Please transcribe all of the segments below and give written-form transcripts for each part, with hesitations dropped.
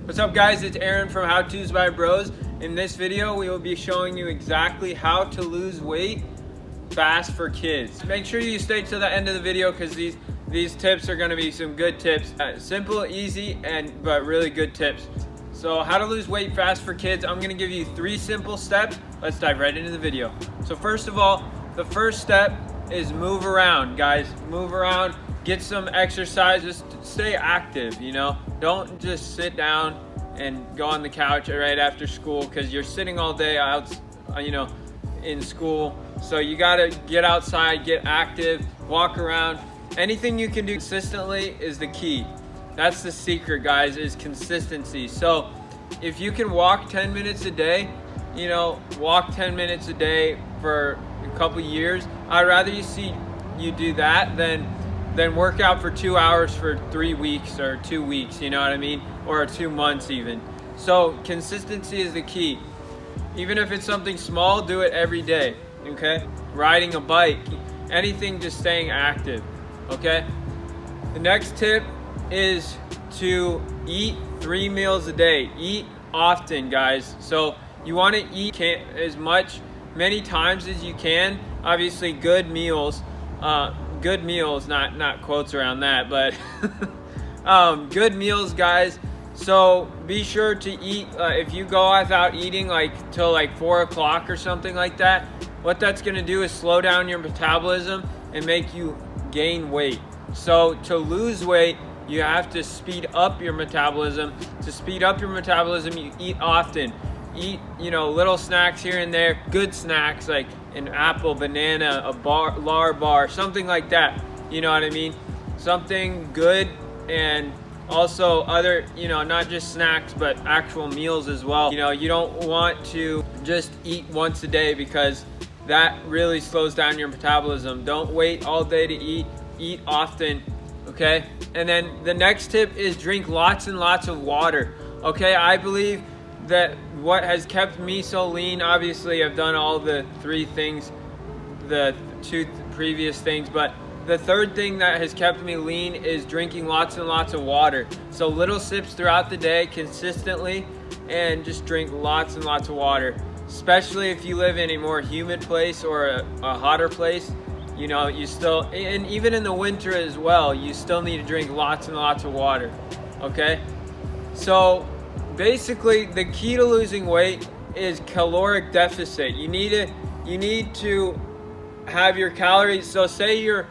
What's up guys, it's Aaron from Howtosbybros. In this video, we will be showing you exactly how to lose weight fast for kids. Make sure you stay to the end of the video because these tips are gonna be some good tips. Simple, easy, but really good tips. So how to lose weight fast for kids, I'm gonna give you 3 simple steps. Let's dive right into the video. So first of all, the first step is move around, guys. Move around, get some exercise, just stay active, you know? Don't just sit down and go on the couch right after school because you're sitting all day out, in school. So you gotta get outside, get active, walk around. Anything you can do consistently is the key. That's the secret, guys, is consistency. So if you can walk 10 minutes a day, walk 10 minutes a day for a couple years. I'd rather you do that than work out for 2 hours for 3 weeks or 2 weeks, you know what I mean? Or 2 months even. So consistency is the key. Even if it's something small, do it every day, okay? Riding a bike, anything, just staying active, okay? The next tip is to eat 3 meals a day. Eat often, guys. So you want to eat many times as you can. Obviously, good meals, not quotes around that, but good meals, guys. So be sure to eat. If you go without eating till 4 o'clock or something like that, what that's going to do is slow down your metabolism and make you gain weight. So to lose weight, you have to speed up your metabolism. To speed up your metabolism, you eat often. Eat, little snacks here and there, good snacks like an apple, banana, a larabar, something like that. You know what I mean? Something good, and also other, not just snacks, but actual meals as well. You don't want to just eat once a day because that really slows down your metabolism. Don't wait all day to eat. Eat often, okay? And then the next tip is drink lots and lots of water, okay? I believe that what has kept me so lean, obviously I've done all the 3 things, the 2 previous things, but the third thing that has kept me lean is drinking lots and lots of water. So little sips throughout the day consistently, and just drink lots and lots of water. Especially if you live in a more humid place or a hotter place, you still, and even in the winter as well, you still need to drink lots and lots of water, okay? So basically, the key to losing weight is caloric deficit. You need to have your calories. So say your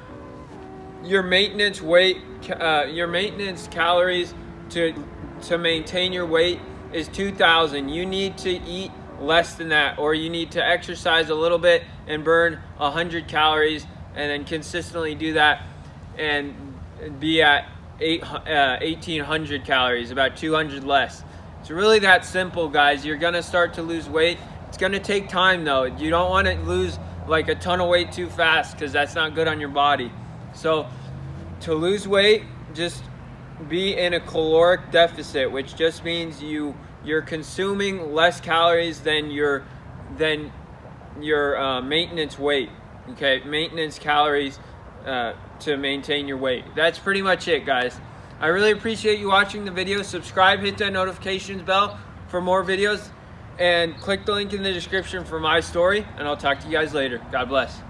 maintenance weight, your maintenance calories to maintain your weight is 2,000. You need to eat less than that, or you need to exercise a little bit and burn 100 calories, and then consistently do that and be at 1,800 calories, about 200 less. It's really that simple, guys. You're gonna start to lose weight. It's gonna take time though. You don't want to lose a ton of weight too fast because that's not good on your body. So to lose weight, just be in a caloric deficit, which just means you're consuming less calories than your maintenance weight. Okay, maintenance calories to maintain your weight. That's pretty much it, guys. I really appreciate you watching the video. Subscribe, hit that notifications bell for more videos, and click the link in the description for my story, and I'll talk to you guys later. God bless.